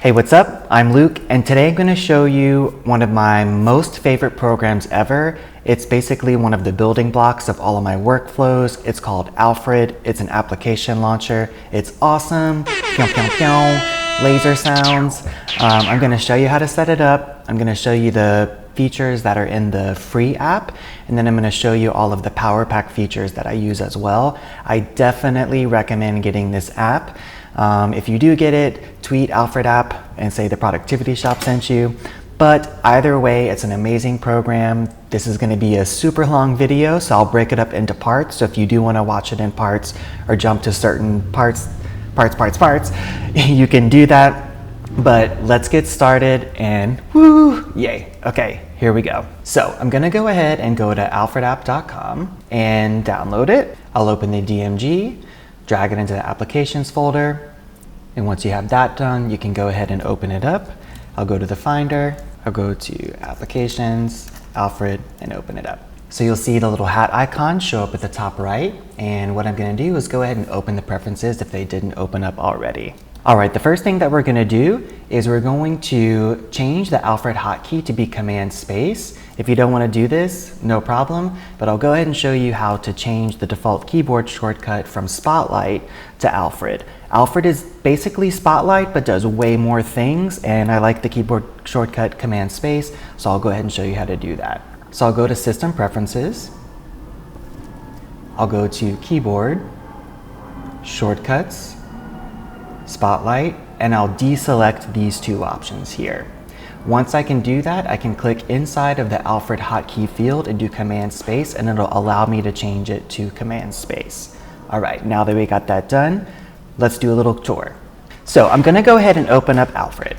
Hey, what's up? I'm Luke, and today I'm going to show you one of my most favorite programs ever. It's basically one of the building blocks of all of my workflows. It's called Alfred. It's an application launcher. It's awesome. Pew, pew, pew. Laser sounds. I'm going to show you how to set it up. I'm going to show you the features that are in the free app, and then I'm going to show you all of the PowerPack features that I use as well. I definitely recommend getting this app. If you do get it, tweet Alfred app and say the productivity shop sent you. But either way, it's an amazing program. This is going to be a super long video, so I'll break it up into parts. So if you do want to watch it in parts or jump to certain parts, you can do that. But let's get started and woo, yay. Okay, here we go. So I'm going to go ahead and go to alfredapp.com and download it. I'll open the DMG, drag it into the applications folder. And once you have that done, you can go ahead and open it up. I'll go to the Finder, I'll go to Applications, Alfred, and open it up. So you'll see the little hat icon show up at the top right. And what I'm going to do is go ahead and open the preferences if they didn't open up already. All right, the first thing that we're going to do is we're going to change the Alfred hotkey to be Command Space. If you don't want to do this, no problem, but I'll go ahead and show you how to change the default keyboard shortcut from Spotlight to Alfred. Alfred is basically Spotlight, but does way more things, and I like the keyboard shortcut Command Space, so I'll go ahead and show you how to do that. So I'll go to System Preferences, I'll go to Keyboard, Shortcuts, Spotlight, and I'll deselect these two options here. Once I can do that, I can click inside of the Alfred hotkey field and do Command Space, and it'll allow me to change it to Command Space. All right, now that we got that done, let's do a little tour. So I'm going to go ahead and open up Alfred.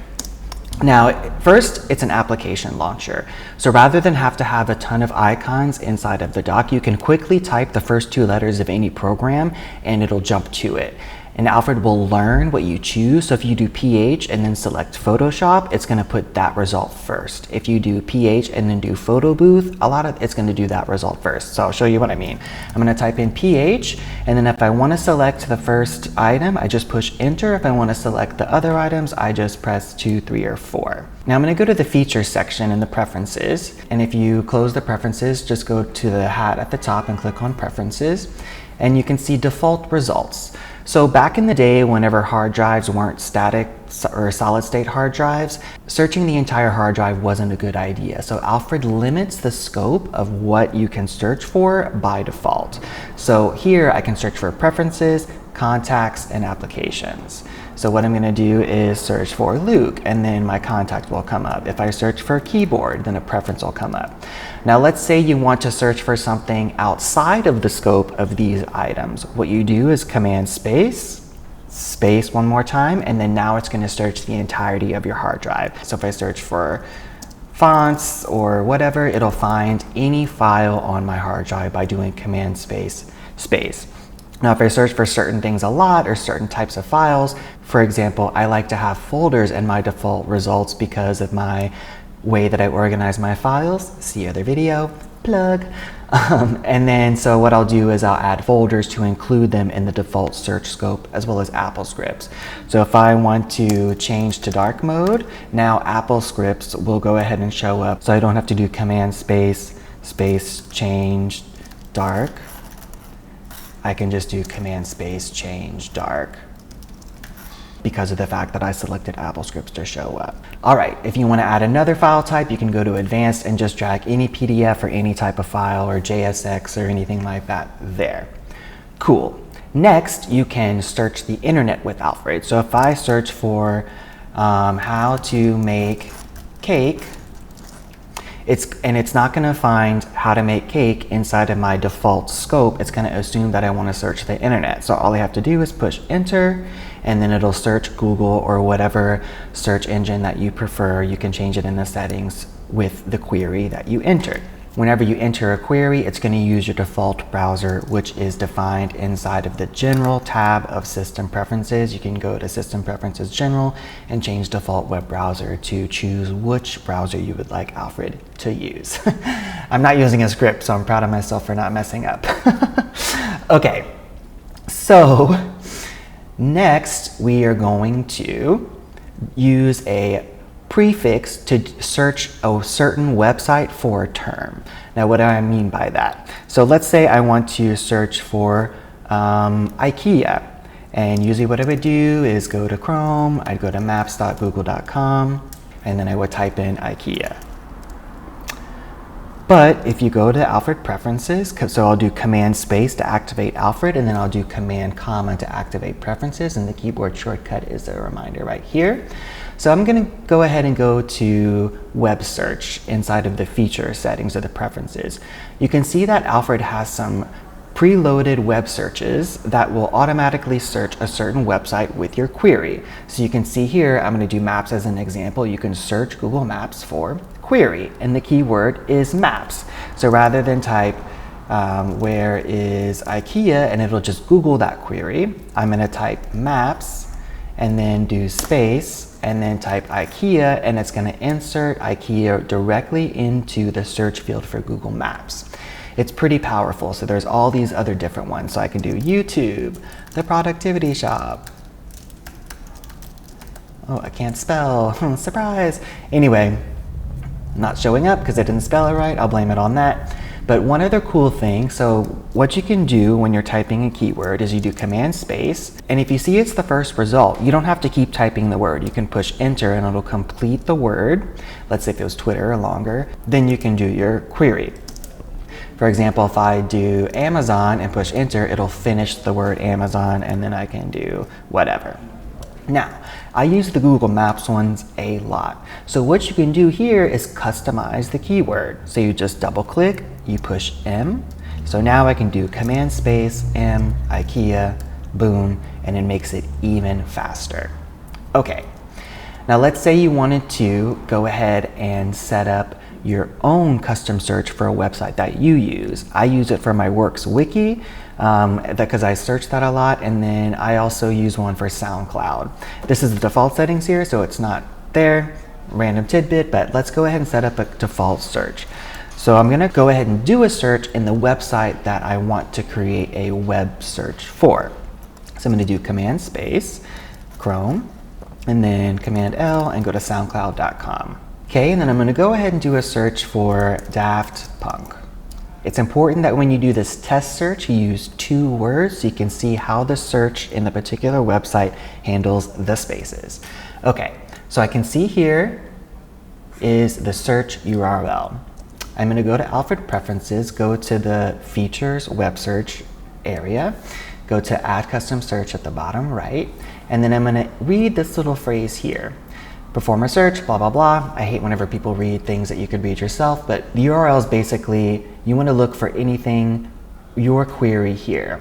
Now, first, it's an application launcher. So rather than have to have a ton of icons inside of the dock, you can quickly type the first two letters of any program and it'll jump to it. And Alfred will learn what you choose. So if you do PH and then select Photoshop, it's going to put that result first. If you do PH and then do Photo Booth, it's going to do that result first. So I'll show you what I mean. I'm going to type in PH, and then if I want to select the first item, I just push Enter. If I want to select the other items, I just press 2, 3, or 4. Now I'm going to go to the Features section in the Preferences. And if you close the Preferences, just go to the hat at the top and click on Preferences. And you can see default results. So back in the day, whenever hard drives weren't static or solid state hard drives, searching the entire hard drive wasn't a good idea. So Alfred limits the scope of what you can search for by default. So here I can search for preferences, contacts, and applications. So what I'm going to do is search for Luke, and then my contact will come up. If I search for keyboard, then a preference will come up. Now let's say you want to search for something outside of the scope of these items. What you do is Command Space, space one more time, and then now it's going to search the entirety of your hard drive. So if I search for fonts or whatever, it'll find any file on my hard drive by doing Command Space, space. Now, if I search for certain things a lot or certain types of files, for example, I like to have folders in my default results because of my way that I organize my files. See other video, plug. And then, so what I'll do is I'll add folders to include them in the default search scope as well as AppleScripts. So if I want to change to dark mode, now AppleScripts will go ahead and show up. So I don't have to do Command Space, space, change, dark. I can just do Command Space, change, dark, because of the fact that I selected AppleScripts to show up. All right, if you want to add another file type, you can go to Advanced and just drag any PDF or any type of file or JSX or anything like that there. Cool. Next, you can search the internet with Alfred. So if I search for how to make cake, it's not going to find how to make cake inside of my default scope. It's going to assume that I want to search the internet. So all I have to do is push Enter, and then it'll search Google or whatever search engine that you prefer. You can change it in the settings with the query that you entered. Whenever you enter a query, it's going to use your default browser, which is defined inside of the General tab of System Preferences. You can go to System Preferences General and change default web browser to choose which browser you would like Alfred to use. I'm not using a script, so I'm proud of myself for not messing up. Okay, so next we are going to use a prefix to search a certain website for a term. Now, what do I mean by that? So let's say I want to search for IKEA. And usually what I would do is go to Chrome, I'd go to maps.google.com, and then I would type in IKEA. But if you go to Alfred preferences, so I'll do command space to activate Alfred, and then I'll do command comma to activate preferences, and the keyboard shortcut is a reminder right here. So I'm going to go ahead and go to web search inside of the feature settings or the preferences. You can see that Alfred has some preloaded web searches that will automatically search a certain website with your query. So you can see here, I'm going to do maps as an example. You can search Google Maps for query, and the keyword is maps. So rather than type where is IKEA and it'll just Google that query, I'm going to type maps and then do space and then type IKEA, and it's going to insert IKEA directly into the search field for Google Maps. It's pretty powerful. So there's all these other different ones. So I can do YouTube, the productivity shop. Oh, I can't spell. Surprise. Anyway, not showing up because I didn't spell it right. I'll blame it on that. But one other cool thing, so what you can do when you're typing a keyword is you do command space, and if you see it's the first result, you don't have to keep typing the word. You can push enter and it'll complete the word. Let's say if it was Twitter or longer, then you can do your query. For example, if I do Amazon and push enter, it'll finish the word Amazon, and then I can do whatever. Now, I use the Google Maps ones a lot. So what you can do here is customize the keyword. So you just double click, you push M. So now I can do command space, M, IKEA, boom, and it makes it even faster. Okay, now let's say you wanted to go ahead and set up your own custom search for a website that you use. I use it for my Works wiki because I search that a lot, and then I also use one for SoundCloud. This is the default settings here, so it's not there, random tidbit, but let's go ahead and set up a default search. So I'm gonna go ahead and do a search in the website that I want to create a web search for. So I'm gonna do command space, Chrome, and then command L and go to soundcloud.com. Okay, and then I'm going to go ahead and do a search for Daft Punk. It's important that when you do this test search, you use 2 words so you can see how the search in the particular website handles the spaces. Okay, so I can see here is the search URL. I'm going to go to Alfred Preferences, go to the Features Web Search area, go to Add Custom Search at the bottom right, and then I'm going to read this little phrase here. Perform a search, blah, blah, blah. I hate whenever people read things that you could read yourself, but the URL is basically, you want to look for anything, your query here.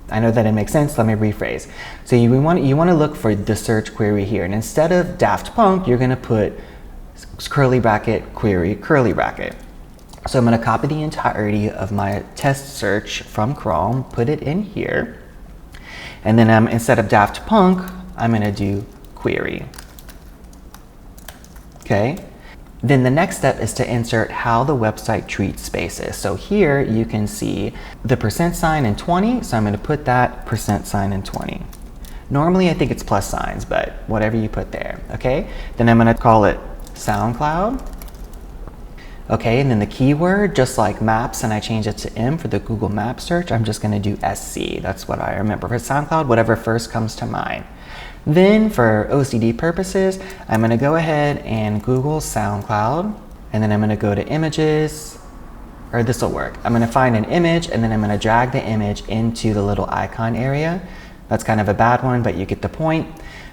I know that it makes sense, let me rephrase. So you want to look for the search query here, and instead of Daft Punk, you're going to put curly bracket, query, curly bracket. So I'm going to copy the entirety of my test search from Chrome, put it in here, and then instead of Daft Punk, I'm going to do query. Okay, then the next step is to insert how the website treats spaces. So here you can see the % in 20, so I'm going to put that % in 20. Normally I think it's plus signs, but whatever you put there, okay? Then I'm going to call it SoundCloud. Okay, and then the keyword, just like maps, and I change it to M for the Google Maps search, I'm just going to do SC. That's what I remember for SoundCloud, whatever first comes to mind. Then for OCD purposes, I'm going to go ahead and Google SoundCloud, and then I'm going to go to images, or this will work. I'm going to find an image, and then I'm going to drag the image into the little icon area. That's kind of a bad one, but you get the point.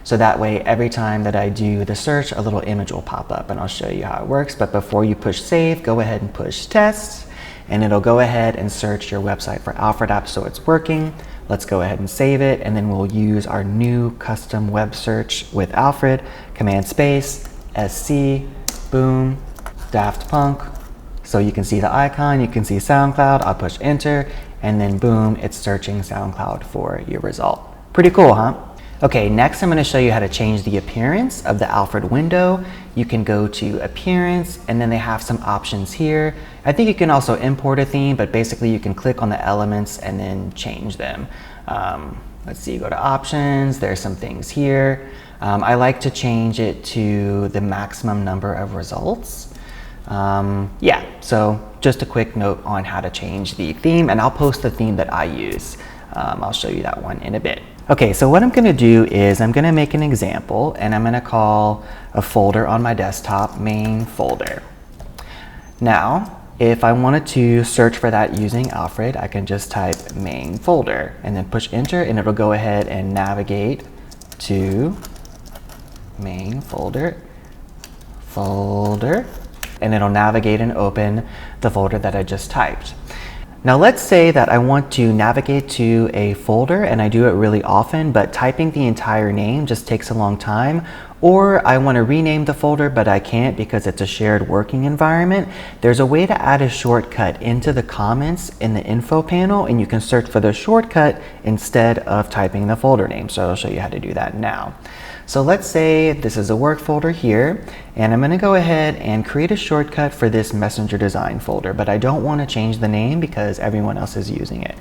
So that way, every time that I do the search, a little image will pop up, and I'll show you how it works. But before you push save, go ahead and push test, and it'll go ahead and search your website for Alfred apps, so it's working. Let's go ahead and save it, and then we'll use our new custom web search with Alfred, command space, SC, boom, Daft Punk. So you can see the icon, you can see SoundCloud, I'll push enter, and then boom, it's searching SoundCloud for your result. Pretty cool, huh? Okay, next I'm going to show you how to change the appearance of the Alfred window. You can go to Appearance, and then they have some options here. I think you can also import a theme, but basically you can click on the elements and then change them. Let's see, go to Options, there's some things here. I like to change it to the maximum number of results. Yeah, so just a quick note on how to change the theme, and I'll post the theme that I use. I'll show you that one in a bit. Okay, so what I'm gonna do is I'm gonna make an example, and I'm gonna call a folder on my desktop main folder. Now, if I wanted to search for that using Alfred, I can just type main folder and then push enter, and it'll go ahead and navigate to main folder, and it'll navigate and open the folder that I just typed. Now let's say that I want to navigate to a folder and I do it really often, but typing the entire name just takes a long time, or I want to rename the folder but I can't because it's a shared working environment. There's a way to add a shortcut into the comments in the info panel, and you can search for the shortcut instead of typing the folder name. So I'll show you how to do that now. So let's say this is a work folder here, and I'm going to go ahead and create a shortcut for this messenger design folder, but I don't want to change the name because everyone else is using it.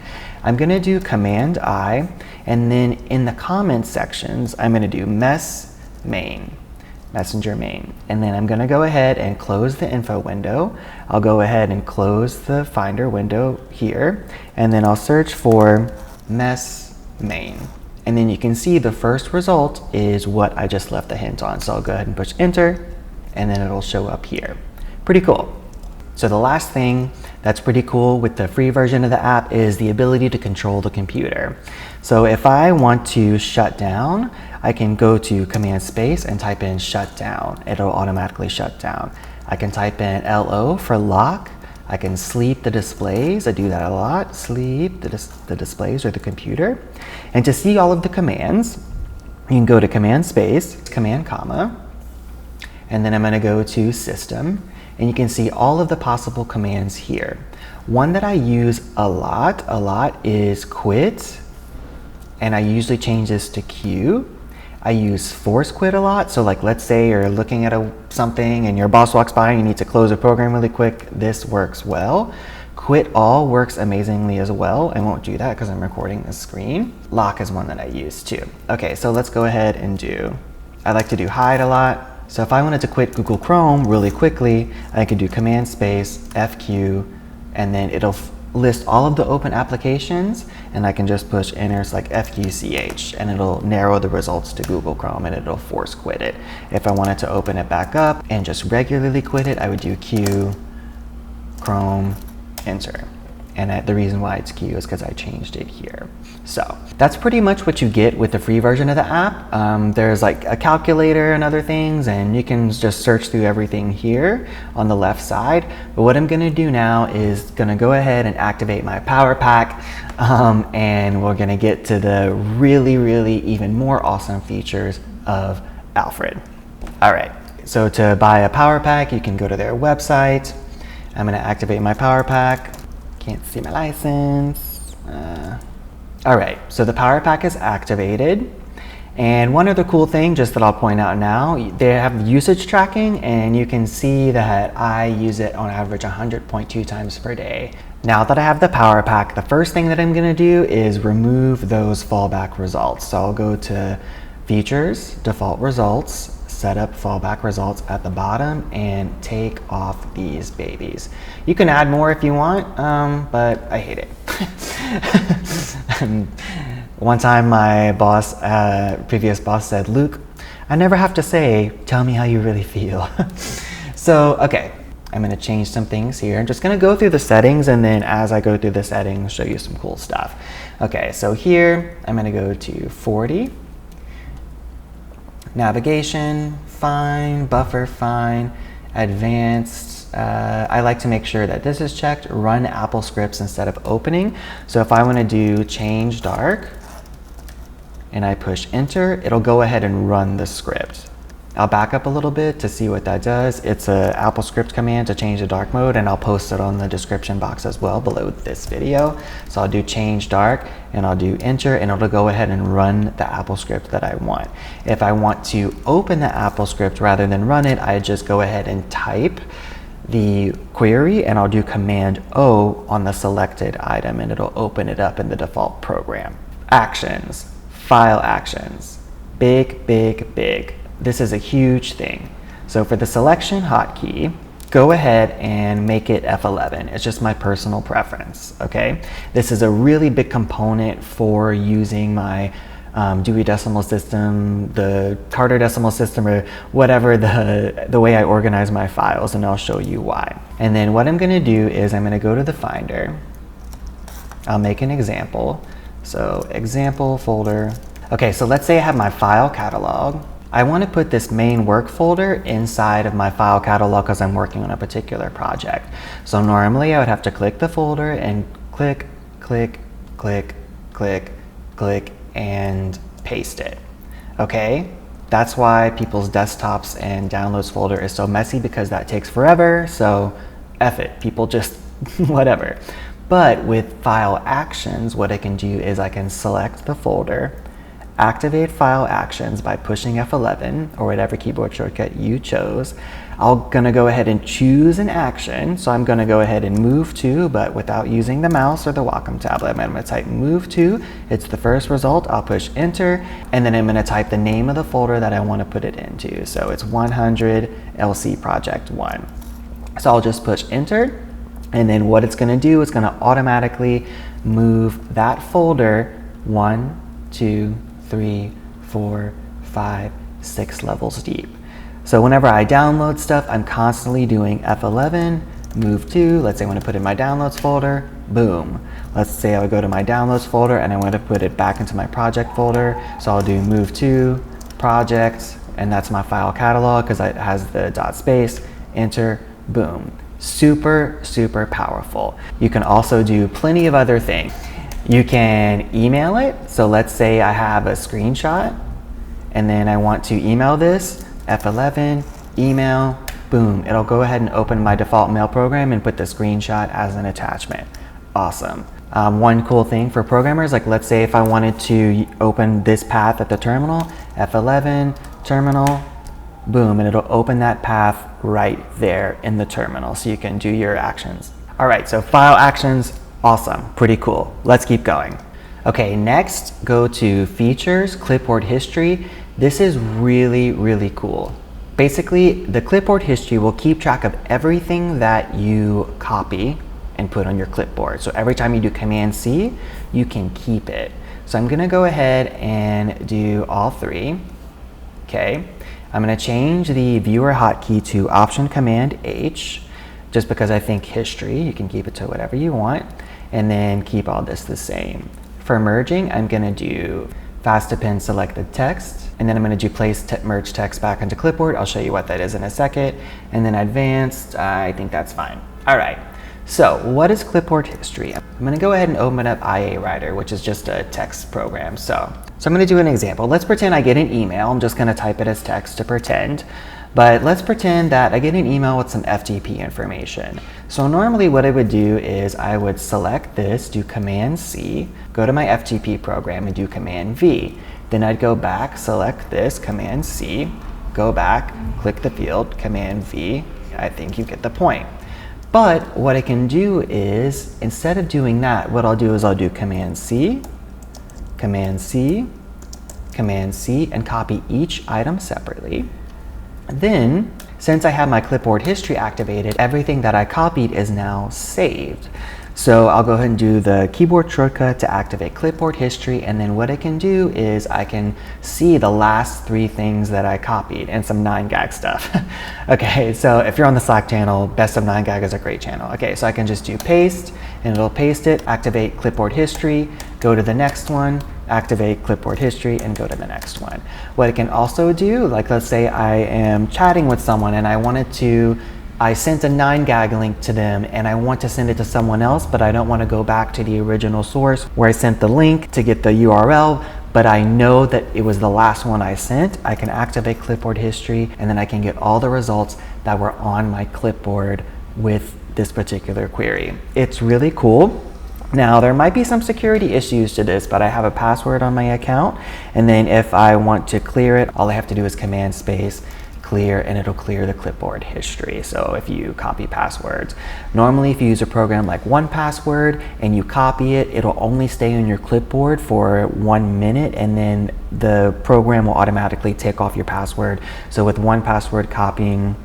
I'm going to do Command I, and then in the comments sections, I'm going to do messenger main, and then I'm going to go ahead and close the info window. I'll go ahead and close the Finder window here, and then I'll search for main. And then you can see the first result is what I just left the hint on. So I'll go ahead and push enter, and then it'll show up here. Pretty cool. So the last thing that's pretty cool with the free version of the app is the ability to control the computer. So if I want to shut down, I can go to Command Space and type in shut down. It'll automatically shut down. I can type in LO for lock. I can sleep the displays. I do that a lot. Sleep the displays or the computer. And to see all of the commands, you can go to Command Space, Command comma, and then I'm going to go to System, and you can see all of the possible commands here. One that I use a lot is quit, and I usually change this to Q. I use force quit a lot, so like let's say you're looking at something and your boss walks by and you need to close a program really quick. This works well. Quit all works amazingly as well. I won't do that because I'm recording the screen. Lock is one that I use too. Okay, so let's go ahead and I like to do hide a lot. So if I wanted to quit Google Chrome really quickly, I could do Command Space, FQ, and then it'll list all of the open applications, and I can just push enter. It's like FQCH, and it'll narrow the results to Google Chrome, and it'll force quit it. If I wanted to open it back up and just regularly quit it, I would do Q, Chrome, enter. And the reason why it's Q is because I changed it here. So that's pretty much what you get with the free version of the app. There's like a calculator and other things, and you can just search through everything here on the left side. But what I'm gonna do now is gonna go ahead and activate my PowerPack, and we're gonna get to the really even more awesome features of Alfred. All right, so to buy a PowerPack, you can go to their website. I'm gonna activate my PowerPack. Can't see my license. All right, so the PowerPack is activated. And one other cool thing, just that I'll point out now, they have usage tracking, and you can see that I use it on average 100.2 times per day. Now that I have the PowerPack, the first thing that I'm gonna do is remove those fallback results. So I'll go to Features, Default Results, set up fallback results at the bottom, and take off these babies. You can add more if you want, but I hate it. One time my boss, previous boss said, Luke, I never have to say, tell me how you really feel. So, okay, I'm gonna change some things here. I'm just gonna go through the settings, and then as I go through the settings, show you some cool stuff. Okay, so here, I'm gonna go to 40. Navigation, fine. Buffer, fine. Advanced, I like to make sure that this is checked. Run AppleScripts instead of opening. So if I want to do change dark and I push enter, it'll go ahead and run the script. I'll back up a little bit to see what that does. It's a AppleScript command to change the dark mode, and I'll post it on the description box as well below this video. So I'll do change dark and I'll do enter, and it'll go ahead and run the AppleScript that I want. If I want to open the AppleScript rather than run it, I just go ahead and type the query, and I'll do Command O on the selected item, and it'll open it up in the default program. Actions, file actions, Big, big, big. This is a huge thing. So for the selection hotkey, go ahead and make it F11. It's just my personal preference, okay? This is a really big component for using my Dewey Decimal System, the Carter Decimal System, or whatever the way I organize my files, and I'll show you why. And then what I'm gonna do is I'm gonna go to the Finder. I'll make an example. So example folder. Okay, so let's say I have my file catalog. I want to put this main work folder inside of my file catalog because I'm working on a particular project. So normally I would have to click the folder and click, click, click, click, click, and paste it. Okay? That's why people's desktops and downloads folder is so messy, because that takes forever. So F it, people just whatever. But with file actions, what I can do is I can select the folder, activate file actions by pushing F11 or whatever keyboard shortcut you chose. I'm gonna go ahead and choose an action. So I'm gonna go ahead and move to, but without using the mouse or the Wacom tablet. I'm gonna type move to, it's the first result. I'll push enter, and then I'm gonna type the name of the folder that I wanna put it into. So it's 100 LC project 1. So I'll just push enter, and then what it's gonna do is gonna automatically move that folder 1, 2, 3, 4, 5, 6 levels deep. So whenever I download stuff, I'm constantly doing F11, move to, let's say I want to put in my downloads folder, boom. Let's say I would go to my downloads folder and I want to put it back into my project folder. So I'll do move to, project, and that's my file catalog because it has the dot space, enter, boom. Super, super powerful. You can also do plenty of other things. You can email it. So let's say I have a screenshot and then I want to email this, F11, email, boom. It'll go ahead and open my default mail program and put the screenshot as an attachment. Awesome. One cool thing for programmers, like let's say if I wanted to open this path at the terminal, F11, terminal, boom, and it'll open that path right there in the terminal so you can do your actions. All right, so file actions, awesome, pretty cool. Let's keep going. Okay, next go to features, clipboard history. This is really, really cool. Basically, the clipboard history will keep track of everything that you copy and put on your clipboard. So every time you do Command C, you can keep it. So I'm gonna go ahead and do all three. Okay, I'm gonna change the viewer hotkey to Option Command H, just because I think history, you can keep it to whatever you want, and then keep all this the same. For merging, I'm gonna do fast append selected text, and then I'm gonna do merge text back into clipboard. I'll show you what that is in a second. And then advanced, I think that's fine. All right, so what is clipboard history? I'm gonna go ahead and open up IA Writer, which is just a text program. So I'm gonna do an example. Let's pretend I get an email. I'm just gonna type it as text to pretend. But let's pretend that I get an email with some FTP information. So normally what I would do is I would select this, do Command C, go to my FTP program and do Command V. Then I'd go back, select this, Command C, go back, click the field, Command V. I think you get the point. But what I can do is, instead of doing that, what I'll do is I'll do Command C, Command C, Command C, and copy each item separately. Then, since I have my clipboard history activated, everything that I copied is now saved. So I'll go ahead and do the keyboard shortcut to activate clipboard history, and then what I can do is I can see the last 3 things that I copied and some 9gag stuff. Okay, so if you're on the Slack channel, Best of 9gag is a great channel. Okay, so I can just do paste, and it'll paste it, activate clipboard history, go to the next one, activate clipboard history, and go to the next one. What I can also do, like let's say I am chatting with someone and I sent a 9gag link to them and I want to send it to someone else, but I don't want to go back to the original source where I sent the link to get the URL, but I know that it was the last one I sent. I can activate clipboard history, and then I can get all the results that were on my clipboard with this particular query. It's really cool. Now, there might be some security issues to this, but I have a password on my account, and then if I want to clear it, all I have to do is Command space clear, and it'll clear the clipboard history. So if you copy passwords, normally if you use a program like 1Password and you copy it, it'll only stay on your clipboard for 1 minute, and then the program will automatically take off your password. So with one password copying,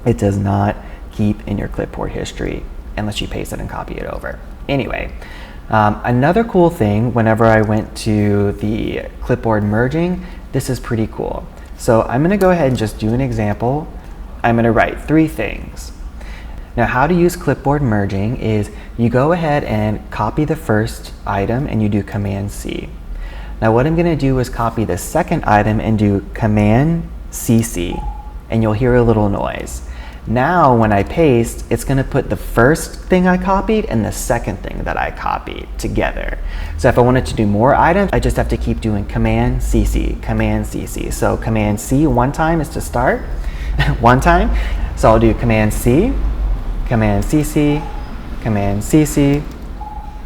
it does not keep in your clipboard history unless you paste it and copy it over. Anyway, another cool thing, whenever I went to the clipboard merging, this is pretty cool. So I'm going to go ahead and just do an example. I'm going to write 3 things. Now, how to use clipboard merging is you go ahead and copy the first item and you do Command C. Now what I'm going to do is copy the second item and do Command CC, and you'll hear a little noise. Now when I paste, it's going to put the first thing I copied and the second thing that I copied together. So if I wanted to do more items, I just have to keep doing Command CC, Command CC. So Command C one time is to start, one time. So I'll do Command C, Command CC, Command CC,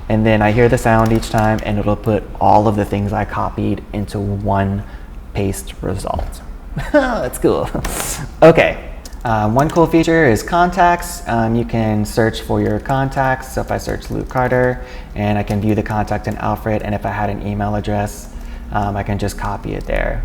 and then I hear the sound each time and it'll put all of the things I copied into one paste result. That's cool. Okay. One cool feature is contacts. You can search for your contacts. So if I search Luke Carter, and I can view the contact in Alfred, and if I had an email address, I can just copy it there.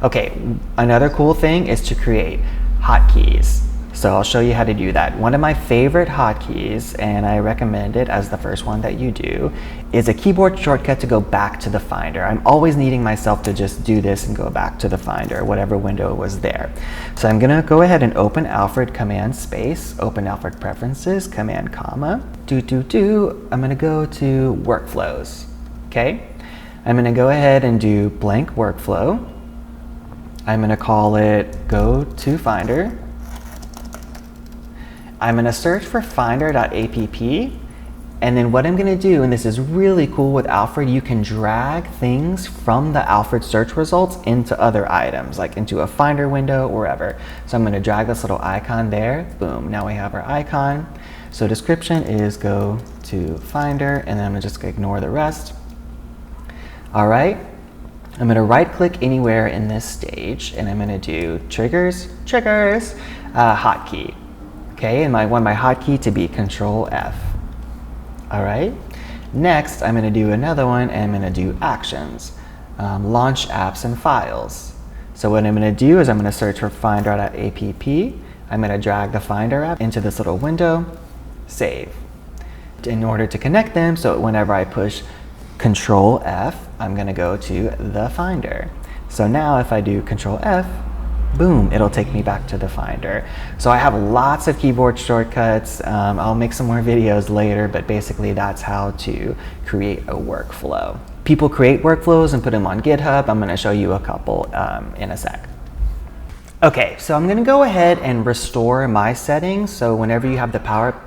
Okay, another cool thing is to create hotkeys. So I'll show you how to do that. One of my favorite hotkeys, and I recommend it as the first one that you do, is a keyboard shortcut to go back to the Finder. I'm always needing myself to just do this and go back to the Finder, whatever window was there. So I'm gonna go ahead and open Alfred, Command Space, open Alfred Preferences, Command Comma, I'm gonna go to Workflows, okay? I'm gonna go ahead and do blank workflow. I'm gonna call it Go to Finder. I'm going to search for finder.app, and then what I'm going to do, and this is really cool with Alfred, you can drag things from the Alfred search results into other items, like into a Finder window or wherever. So I'm going to drag this little icon there. Boom, now we have our icon. So description is Go to Finder, and then I'm going to just ignore the rest. All right, I'm going to right click anywhere in this stage, and I'm going to do triggers, hotkey. Okay, and I want my hotkey to be Control F. All right, next I'm going to do another one, and I'm going to do actions, launch apps and files. So what I'm going to do is I'm going to search for finder.app. I'm going to drag the Finder app into this little window, save. In order to connect them, so whenever I push Control F, I'm going to go to the Finder. So now if I do Control F, boom, it'll take me back to the Finder. So I have lots of keyboard shortcuts. I'll make some more videos later, but basically that's how to create a workflow. People create workflows and put them on GitHub. I'm going to show you a couple in a sec. Okay, so I'm going to go ahead and restore my settings. So whenever you have the PowerPack,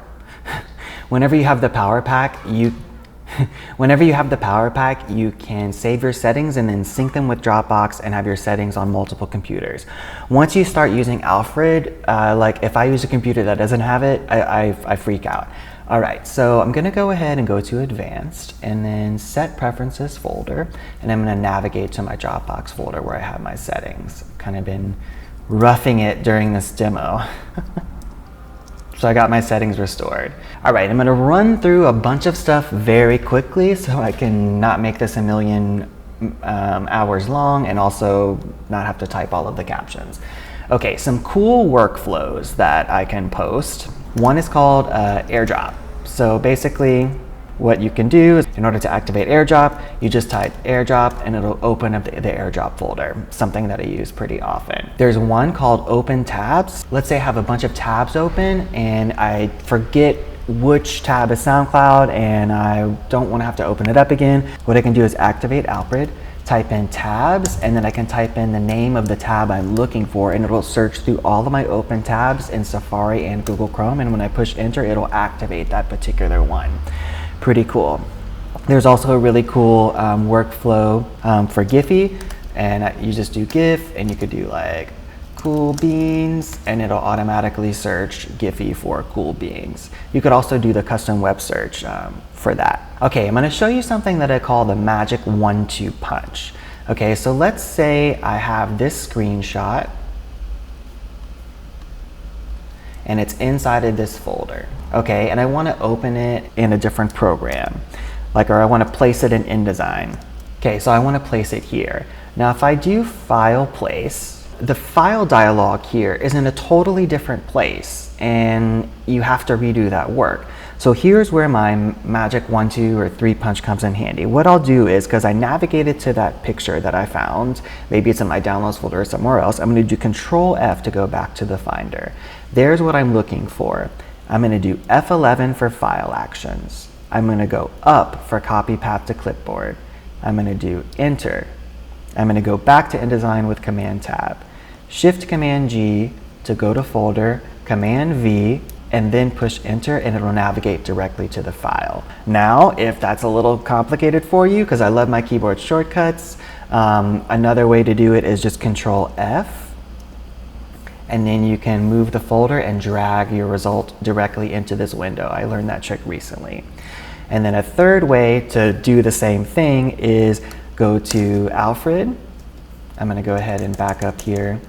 you can save your settings and then sync them with Dropbox and have your settings on multiple computers. Once you start using Alfred, like if I use a computer that doesn't have it, I freak out. All right, so I'm gonna go ahead and go to Advanced and then Set Preferences folder, and I'm gonna navigate to my Dropbox folder where I have my settings. Kind of been roughing it during this demo. So I got my settings restored. All right, I'm gonna run through a bunch of stuff very quickly so I can not make this a million hours long and also not have to type all of the captions. Okay, some cool workflows that I can post. One is called AirDrop. So basically, what you can do is, in order to activate AirDrop, you just type AirDrop and it'll open up the AirDrop folder, something that I use pretty often. There's one called Open Tabs. Let's say I have a bunch of tabs open and I forget which tab is SoundCloud and I don't want to have to open it up again. What I can do is activate Alfred, type in tabs, and then I can type in the name of the tab I'm looking for, and it'll search through all of my open tabs in Safari and Google Chrome, and when I push enter, it'll activate that particular one. Pretty cool. There's also a really cool workflow for Giphy, and you just do GIF, and you could do like cool beans, and it'll automatically search Giphy for cool beans. You could also do the custom web search for that. Okay, I'm going to show you something that I call the magic 1-2 punch. Okay, so let's say I have this screenshot, and it's inside of this folder. Okay, and I want to open it in a different program, or I want to place it in InDesign. Okay, so I want to place it here. Now if I do file place, the file dialog here is in a totally different place and you have to redo that work. So here's where my magic 1, 2, or 3 punch comes in handy. What I'll do is, because I navigated to that picture that I found, maybe it's in my downloads folder or somewhere else, I'm going to do Control F to go back to the Finder. There's what I'm looking for. I'm going to do F11 for file actions. I'm going to go up for copy path to clipboard. I'm going to do Enter. I'm going to go back to InDesign with Command Tab. Shift Command G to go to folder, Command V, and then push Enter, and it'll navigate directly to the file. Now, if that's a little complicated for you, because I love my keyboard shortcuts, another way to do it is just Control F, and then you can move the folder and drag your result directly into this window. I learned that trick recently. And then a third way to do the same thing is go to Alfred. I'm going to go ahead and back up here.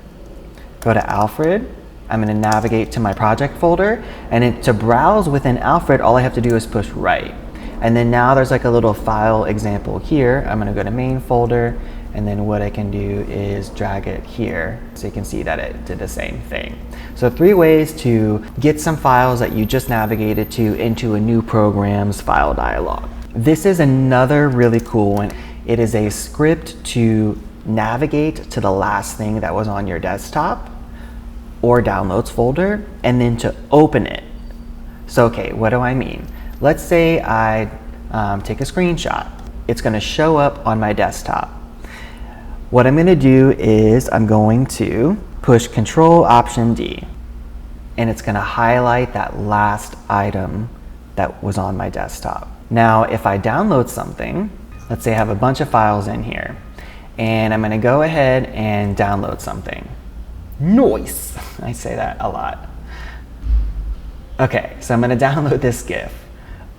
Go to Alfred. I'm going to navigate to my project folder, and then to browse within Alfred, all I have to do is push right. And then now there's like a little file example here. I'm going to go to main folder, and then what I can do is drag it here so you can see that it did the same thing. So 3 ways to get some files that you just navigated to into a new program's file dialog. This is another really cool one. It is a script to navigate to the last thing that was on your desktop or downloads folder, and then to open it. So okay, what do I mean? Let's say I take a screenshot. It's going to show up on my desktop. What I'm going to do is I'm going to push Control-Option-D, and it's going to highlight that last item that was on my desktop. Now if I download something, let's say I have a bunch of files in here, and I'm going to go ahead and download something. Nice! I say that a lot. Okay, so I'm going to download this GIF.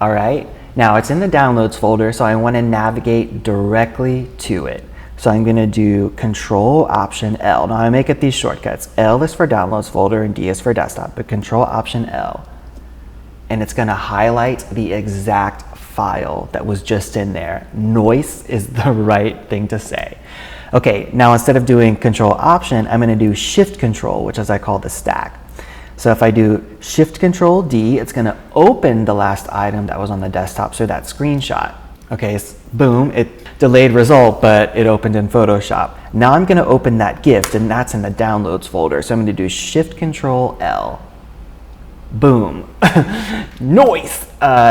All right, now it's in the downloads folder, so I want to navigate directly to it. So I'm going to do Control-Option-L. Now I make it these shortcuts. L is for downloads folder and D is for desktop, but Control-Option-L. And it's going to highlight the exact file that was just in there. Nice is the right thing to say. Okay, now instead of doing Control-Option, I'm going to do Shift-Control, which is I call the stack. So if I do Shift-Control-D, it's going to open the last item that was on the desktop, so that screenshot. Okay, boom, it delayed result, but it opened in Photoshop. Now I'm going to open that GIF, and that's in the Downloads folder. So I'm going to do Shift-Control-L. Boom. Nice!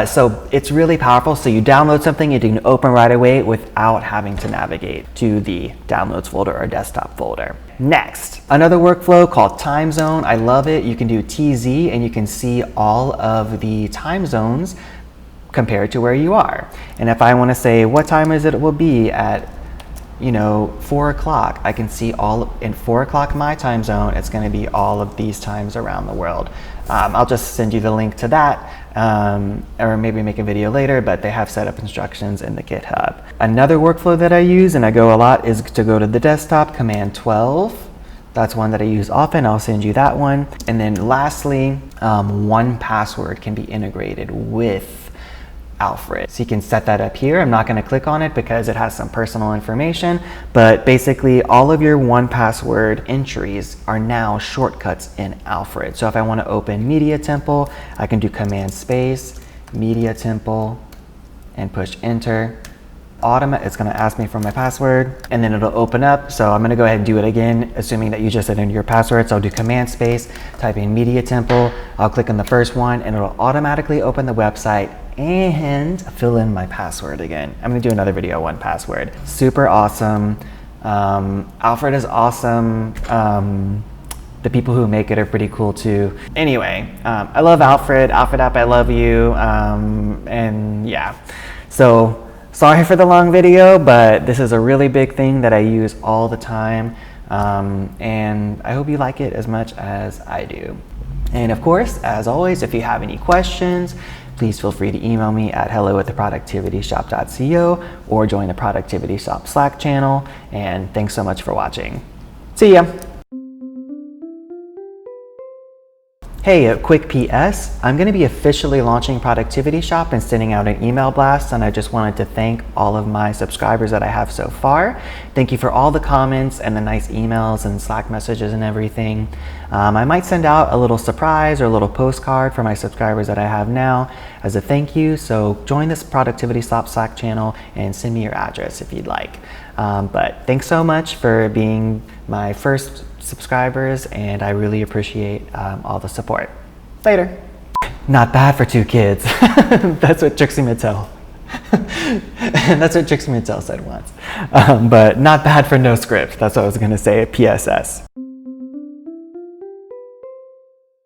So it's really powerful. So you download something, it can open right away without having to navigate to the downloads folder or desktop folder. Next, another workflow called Timezone. I love it. You can do TZ and you can see all of the time zones compared to where you are. And if I want to say what time is it will be at 4 o'clock, I can see all in 4 o'clock my time zone, it's going to be all of these times around the world. I'll just send you the link to that, or maybe make a video later, but they have setup instructions in the GitHub. Another workflow that I use, and I go a lot, is to go to the desktop, Command 12. That's one that I use often. I'll send you that one. And then lastly, 1Password can be integrated with Alfred. So you can set that up here. I'm not going to click on it because it has some personal information, but basically all of your 1Password entries are now shortcuts in Alfred. So if I want to open Media Temple, I can do Command Space, Media Temple, and push Enter. It's going to ask me for my password, and then it'll open up. So I'm going to go ahead and do it again, assuming that you just entered your password. So I'll do Command Space, type in Media Temple. I'll click on the first one, and it'll automatically open the website and fill in my password again. I'm going to do another video on 1Password. Super awesome. Alfred is awesome. The people who make it are pretty cool too. Anyway, I love Alfred. Alfred app, I love you. And yeah, so sorry for the long video, but this is a really big thing that I use all the time. And I hope you like it as much as I do. And of course, as always, if you have any questions, please feel free to email me at hello@theproductivityshop.co or join the Productivity Shop Slack channel. And thanks so much for watching. See ya. Hey, a quick PS, I'm going to be officially launching Productivity Shop and sending out an email blast, and I just wanted to thank all of my subscribers that I have so far. Thank you for all the comments and the nice emails and Slack messages and everything. I might send out a little surprise or a little postcard for my subscribers that I have now as a thank you, so join this Productivity Shop Slack channel and send me your address if you'd like. But thanks so much for being my first subscribers, and I really appreciate all the support. Later. Not bad for 2 kids. That's what Trixie Mattel. That's what Trixie Mattel said once. But not bad for no script. That's what I was going to say at PSS.